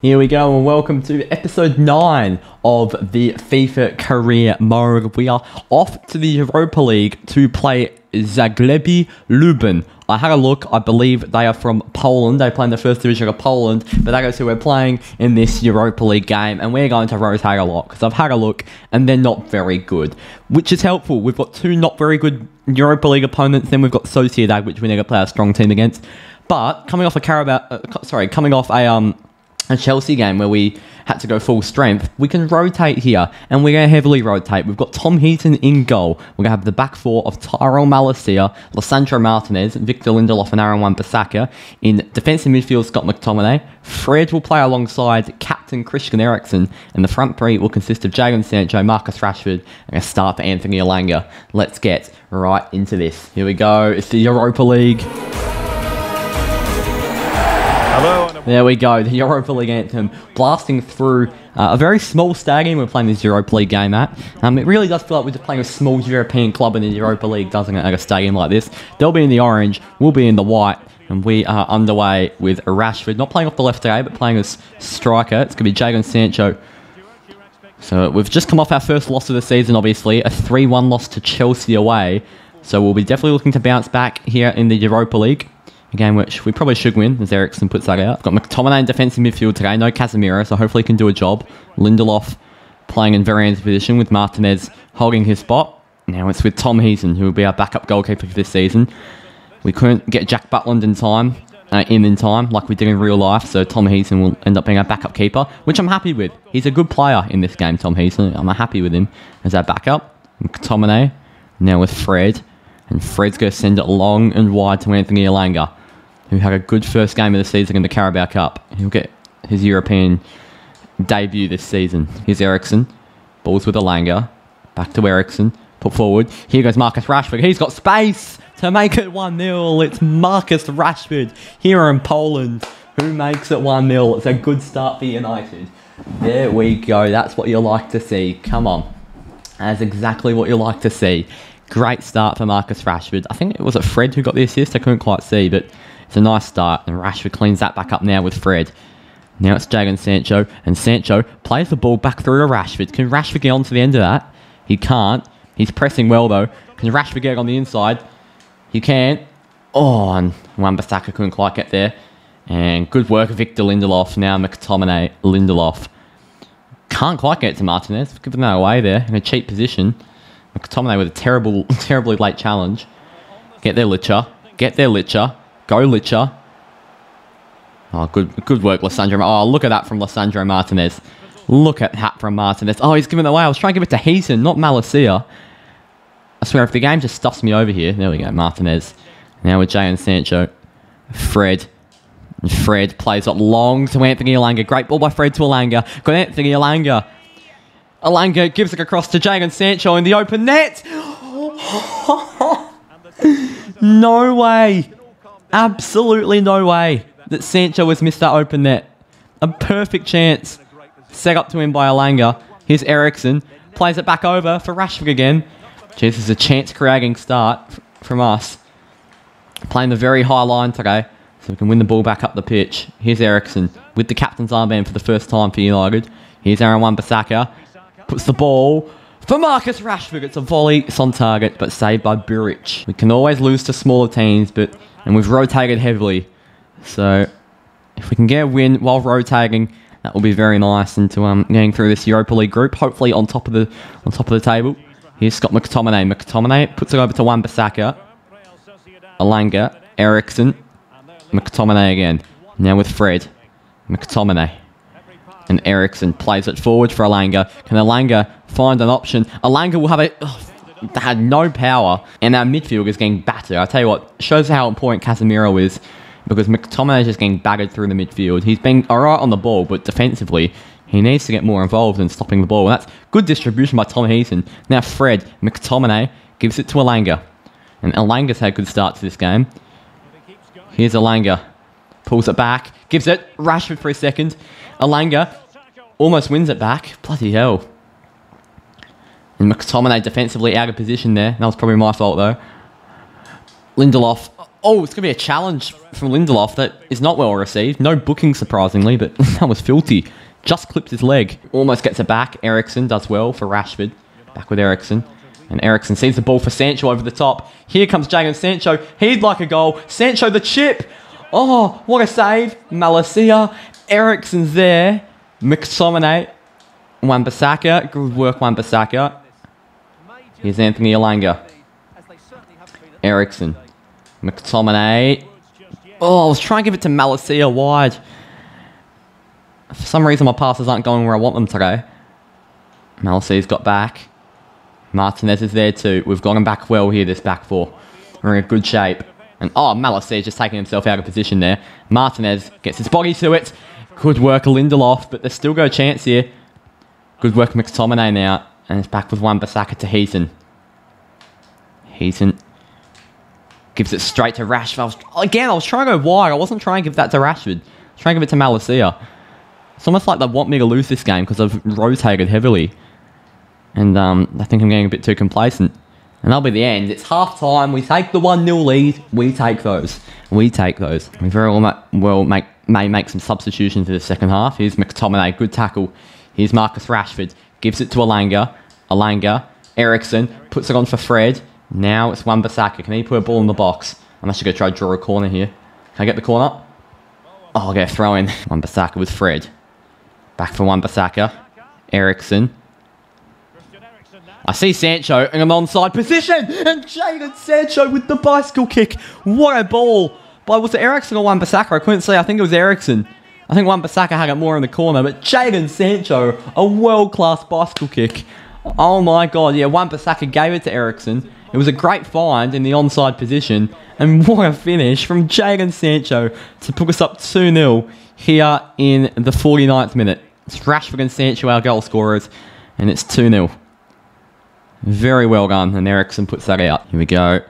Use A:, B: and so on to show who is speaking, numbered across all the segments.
A: Here we go, and welcome to episode 9 of the FIFA career mode. We are off to the Europa League to play Zagłębie Lubin. I had a look. I believe they are from Poland. They play in the first division of Poland, but that is who we're playing in this Europa League game, and we're going to rotate a lot because I've had a look and they're not very good, which is helpful. We've got two not very good Europa League opponents, then we've got Sociedad, which we need to play a strong team against. But coming off a Chelsea game where we had to go full strength, we can rotate here, and we're going to heavily rotate. We've got Tom Heaton in goal. We're going to have the back four of Tyrell Malacia, Lisandro Martinez, Victor Lindelof and Aaron Wan-Bissaka. In defensive midfield, Scott McTominay. Fred will play alongside captain Christian Eriksen, and the front three will consist of Jadon Sancho, Marcus Rashford, and a start for Anthony Elanga. Let's get right into this. Here we go. It's the Europa League. There we go, the Europa League anthem blasting through a very small stadium we're playing this Europa League game at. It really does feel like we're just playing a small European club in the Europa League, doesn't it, at a stadium like this. They'll be in the orange, we'll be in the white, and we are underway with Rashford, not playing off the left today, but playing as striker. It's going to be Jadon Sancho. So we've just come off our first loss of the season, obviously, a 3-1 loss to Chelsea away. So we'll be definitely looking to bounce back here in the Europa League. A game which we probably should win, as Eriksen puts that out. Got McTominay in defensive midfield today, no Casemiro, so hopefully he can do a job. Lindelof playing in Varian's position with Martinez holding his spot. Now it's with Tom Heaton, who will be our backup goalkeeper for this season. We couldn't get Jack Butland in time, like we did in real life, so Tom Heaton will end up being our backup keeper, which I'm happy with. He's a good player in this game, Tom Heaton. I'm happy with him as our backup. McTominay, now with Fred, and Fred's going to send it long and wide to Anthony Elanga, who had a good first game of the season in the Carabao Cup. He'll get his European debut this season. Here's Eriksen. Balls with Elanga. Back to Eriksen. Put forward. Here goes Marcus Rashford. He's got space to make it 1-0. It's Marcus Rashford here in Poland who makes it 1-0. It's a good start for United. There we go. That's what you like to see. Come on. That's exactly what you like to see. Great start for Marcus Rashford. I think it was Fred who got the assist. I couldn't quite see, but it's a nice start, and Rashford cleans that back up now with Fred. Now it's Jadon Sancho, and Sancho plays the ball back through to Rashford. Can Rashford get on to the end of that? He can't. He's pressing well, though. Can Rashford get on the inside? He can. Oh, and Wan-Bissaka couldn't quite get there. And good work of Victor Lindelof. Now McTominay, Lindelof. Can't quite get to Martinez. Giving that away there in a cheap position. McTominay with a terribly late challenge. Get there, Licha. Get there, Licha. Go, Licha. Oh, good work, Lisandro. Oh, look at that from Lisandro Martinez. Look at that from Martinez. Oh, he's giving it away. I was trying to give it to Heaton, not Malacia. I swear, if the game just stuffs me over here. There we go, Martinez. Now with Jadon Sancho. Fred. And Fred plays it long to Anthony Elanga. Great ball by Fred to Elanga. Got Anthony Elanga. Elanga gives it across to Jadon Sancho in the open net. No way. Absolutely no way that Sancho has missed that open net. A perfect chance set up to him by Elanga. Here's Eriksen. Plays it back over for Rashford again. Jeez, this is a chance-creating start from us. Playing the very high line today, so we can win the ball back up the pitch. Here's Eriksen with the captain's armband for the first time for United. Here's Aaron Wan-Bissaka. Puts the ball for Marcus Rashford. It's a volley. It's on target, but saved by Buric. We can always lose to smaller teams, and we've rotated heavily. So if we can get a win while rotating, that will be very nice into getting through this Europa League group. Hopefully on top of the table. Here's Scott McTominay. McTominay puts it over to Wan-Bissaka. Elanga, Eriksen, McTominay again. Now with Fred, McTominay. And Eriksen plays it forward for Elanga. Can Elanga find an option? Elanga will have it. They had no power. And our midfield is getting battered. I tell you what, shows how important Casemiro is. Because McTominay is just getting battered through the midfield. He's been alright on the ball, but defensively, he needs to get more involved in stopping the ball. And that's good distribution by Tom Heaton. Now Fred, McTominay, gives it to Elanga. And Elanga's had a good start to this game. Here's Elanga. Pulls it back. Gives it. Rashford for a second. Elanga almost wins it back. Bloody hell. And McTominay defensively out of position there. That was probably my fault though. Lindelof. Oh, it's going to be a challenge from Lindelof that is not well received. No booking, surprisingly, but that was filthy. Just clipped his leg. Almost gets it back. Ericsson does well for Rashford. Back with Ericsson. And Ericsson sees the ball for Sancho over the top. Here comes Jadon Sancho. He'd like a goal. Sancho the chip. Oh, what a save. Malacia. Ericsson's there. McTominay. Wan-Bissaka. Good work, Wan-Bissaka. Here's Anthony Elanga. Ericsson. McTominay. Oh, I was trying to give it to Malacia wide. For some reason, my passes aren't going where I want them today. Malacia's got back. Martinez is there too. We've got him back well here, this back four. We're in a good shape. And oh, Malacia's just taking himself out of position there. Martinez gets his body to it. Good work, Lindelof, but there's still got a chance here. Good work, McTominay now. And it's back with Wan-Bissaka to Heaton. Heaton gives it straight to Rashford. I was trying to go wide. I wasn't trying to give that to Rashford. I was trying to give it to Malacia. It's almost like they want me to lose this game because I've rotated heavily. And I think I'm getting a bit too complacent. And that'll be the end. It's half-time. We take the 1-0 lead. We take those. We take those. We very well may make some substitutions in the second half. Here's McTominay. Good tackle. Here's Marcus Rashford. Gives it to Elanga. Elanga. Ericsson. Puts it on for Fred. Now it's Wan-Bissaka. Can he put a ball in the box? I'm actually going to try to draw a corner here. Can I get the corner? Oh, I'll get a throw in. Wan-Bissaka with Fred. Back for Wan-Bissaka. Ericsson. I see Sancho in an onside position. And Jadon Sancho with the bicycle kick. What a ball. But was it Ericsson or Wan-Bissaka? I couldn't see. I think it was Ericsson. I think Wan-Bissaka had it more in the corner. But Jadon Sancho, a world-class bicycle kick. Oh my god. Yeah, Wan-Bissaka gave it to Ericsson. It was a great find in the onside position. And what a finish from Jadon Sancho to put us up 2-0 here in the 49th minute. It's Rashford and Sancho, our goal scorers. And it's 2-0. Very well done. And Ericsson puts that out. Here we go.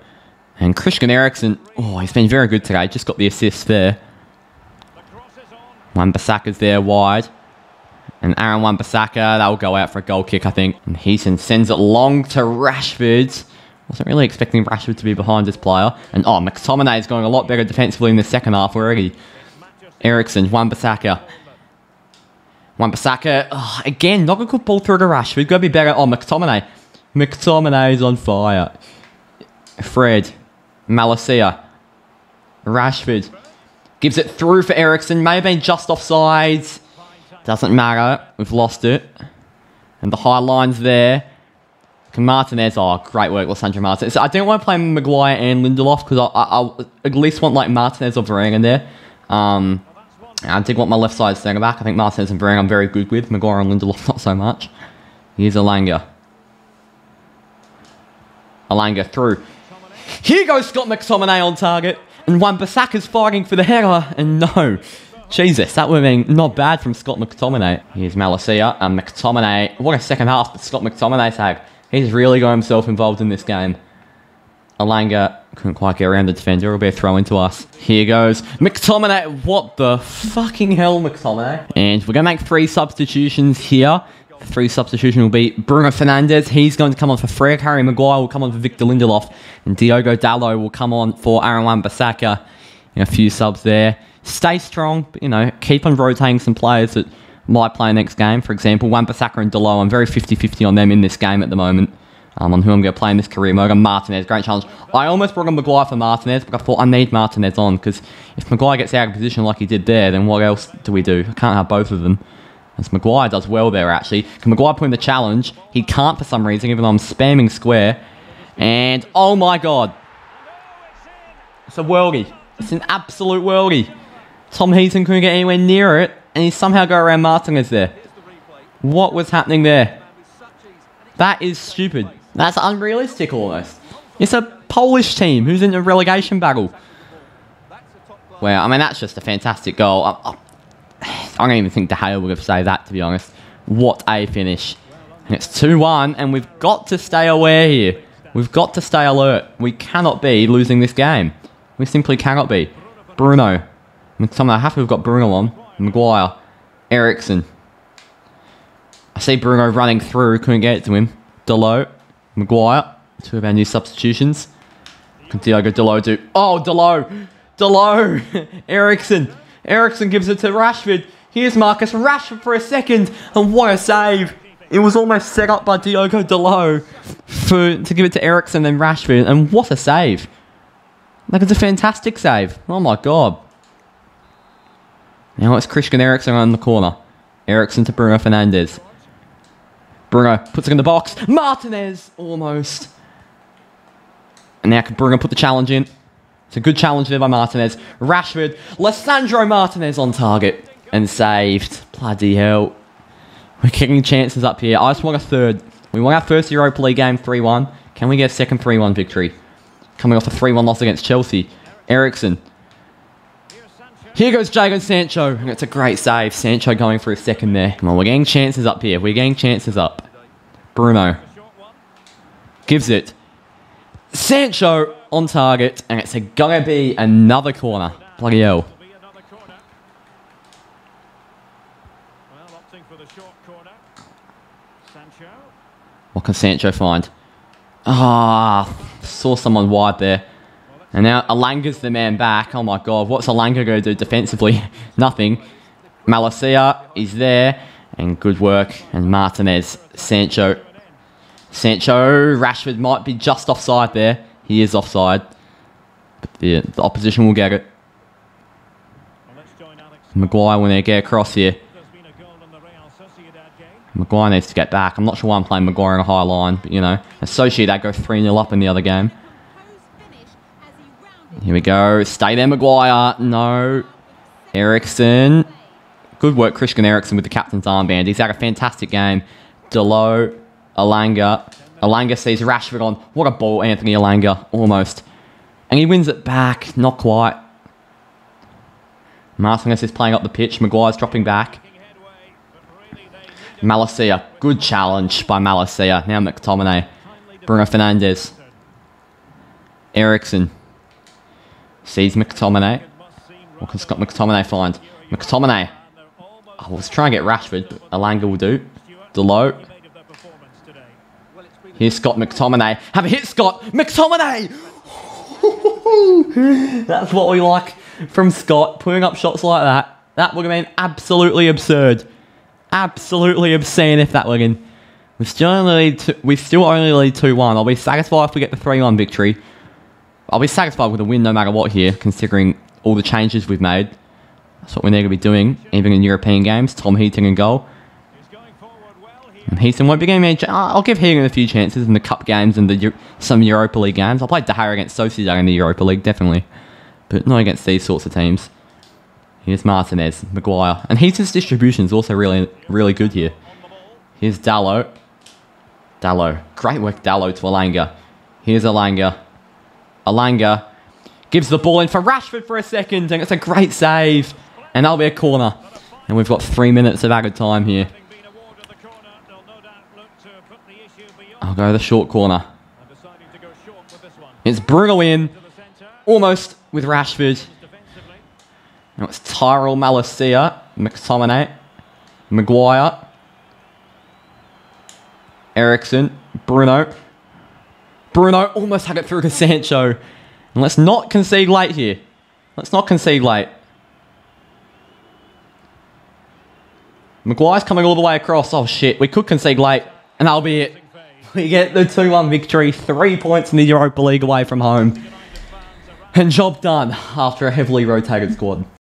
A: And Christian Eriksen. Oh, he's been very good today. Just got the assist there. Wan-Bissaka's there wide. And Aaron Wan-Bissaka, that'll go out for a goal kick, I think. And Heaton sends it long to Rashford. Wasn't really expecting Rashford to be behind this player. And oh, McTominay is going a lot better defensively in the second half already. Ericsson, Wan-Bissaka. Wan-Bissaka, oh, again, not a good ball through to Rashford. Got to be better. Oh, McTominay. McTominay's on fire. Fred. Malacia. Rashford. Gives it through for Ericsson. May have been just offside. Doesn't matter. We've lost it. And the high line's there. Martinez. Oh, great work, Lissandro Martinez. So I didn't want to play Maguire and Lindelof because I at least want like Martinez or Varane in there. I did want my left side centre back. I think Martinez and Varane I'm very good with. Maguire and Lindelof not so much. Here's Elanga. Elanga through. Here goes Scott McTominay on target. And Wan-Bissaka's fighting for the header. And no. Jesus, that would have been not bad from Scott McTominay. Here's Malacia and McTominay. What a second half that Scott McTominay's had. He's really got himself involved in this game. Elanga couldn't quite get around the defender. It'll be a throw into us. Here goes McTominay. What the fucking hell, McTominay? And we're going to make 3 substitutions here. The 3 substitution will be Bruno Fernandes. He's going to come on for Fred. Harry Maguire will come on for Victor Lindelof. And Diogo Dalot will come on for Aaron Wan-Bissaka. A few subs there. Stay strong, but, you know, keep on rotating some players that might play next game. For example, Wan-Bissaka and Dalot. I'm very 50-50 on them in this game at the moment. On who I'm going to play in this career mode. Martinez, great challenge. I almost brought on Maguire for Martinez, but I thought I need Martinez on, because if Maguire gets out of position like he did there, then what else do we do? I can't have both of them. As Maguire does well there, actually. Can Maguire put in the challenge? He can't for some reason, even though I'm spamming square. And, oh my god. It's a worldie. It's an absolute worldie. Tom Heaton couldn't get anywhere near it, and he somehow got around Martinez there. What was happening there? That is stupid. That's unrealistic almost. It's a Polish team who's in a relegation battle. Well, I mean, that's just a fantastic goal. I don't even think De Gea would have saved that, to be honest. What a finish. And it's 2-1, and we've got to stay aware here. We've got to stay alert. We cannot be losing this game. We simply cannot be. Bruno. I'm happy we've got Bruno on. Maguire. Ericsson. I see Bruno running through. Couldn't get it to him. Dalot. Maguire. 2 of our new substitutions. Diogo Dalot do? Oh, Dalot! Dalot! Ericsson gives it to Rashford. Here's Marcus Rashford for a second. And what a save. It was almost set up by Diogo Dalot to give it to Ericsson and Rashford. And what a save. Like, it's a fantastic save. Oh my god. Now it's Christian Eriksen on the corner. Eriksen to Bruno Fernandes. Bruno puts it in the box. Martinez! Almost. And now can Bruno put the challenge in. It's a good challenge there by Martinez. Rashford. Lissandro Martinez on target. And saved. Bloody hell. We're kicking chances up here. I just want a third. We won our first Europa League game 3-1. Can we get a second 3-1 victory? Coming off a 3-1 loss against Chelsea. Eriksen. Here goes Jadon Sancho. And it's a great save. Sancho going for a second there. Come on, we're getting chances up here. We're getting chances up. Bruno. Gives it. Sancho on target. And it's gonna be another corner. Bloody hell. What can Sancho find? Saw someone wide there. And now Alanga's the man back. Oh my god, what's Alanga going to do defensively? Nothing. Malacia is there. And good work. And Martinez. Sancho. Rashford might be just offside there. He is offside. But the opposition will get it. Maguire will get across here. Maguire needs to get back. I'm not sure why I'm playing Maguire on a high line, but you know, Sociedad go 3-0 up in the other game. Here we go. Stay there, Maguire. No. Eriksen. Good work, Christian Eriksen with the captain's armband. He's had a fantastic game. Dalot. Alanga. Alanga sees Rashford on. What a ball, Anthony Alanga. Almost. And he wins it back. Not quite. Martinez is playing up the pitch. Maguire's dropping back. Malacia. Good challenge by Malacia. Now McTominay. Bruno Fernandes. Eriksen. Sees McTominay. What can Scott McTominay find? McTominay. I was trying to get Rashford, but Alanga will do. Dalot. Here's Scott McTominay. Have a hit, Scott! McTominay! That's what we like from Scott. Putting up shots like that. That would have been absolutely absurd. Absolutely obscene if that were in. We still only lead 2-1. I'll be satisfied if we get the 3-1 victory. I'll be satisfied with a win no matter what here, considering all the changes we've made. That's what we need to be doing, even in European games. Tom Heaton in goal. And Heaton won't be getting me. I'll give Heaton a few chances in the cup games and some Europa League games. I'll play De Gea against Sociedad in the Europa League, definitely. But not against these sorts of teams. Here's Martinez, Maguire. And Heaton's distribution is also really, really good here. Here's Dalot. Dalot. Great work, Dalot to Alanga. Here's Alanga. Alanga gives the ball in for Rashford for a second. And it's a great save. And that'll be a corner. And we've got 3 minutes of added time here. I'll go the short corner. It's Bruno in. Almost with Rashford. Now it's Tyrell Malacia, McTominay, Maguire, Eriksen, Bruno. Bruno almost had it through to Sancho. And let's not concede late here. Let's not concede late. Maguire's coming all the way across. Oh shit, we could concede late. And that'll be it. We get the 2-1 victory. 3 points in the Europa League away from home. And job done after a heavily rotated squad.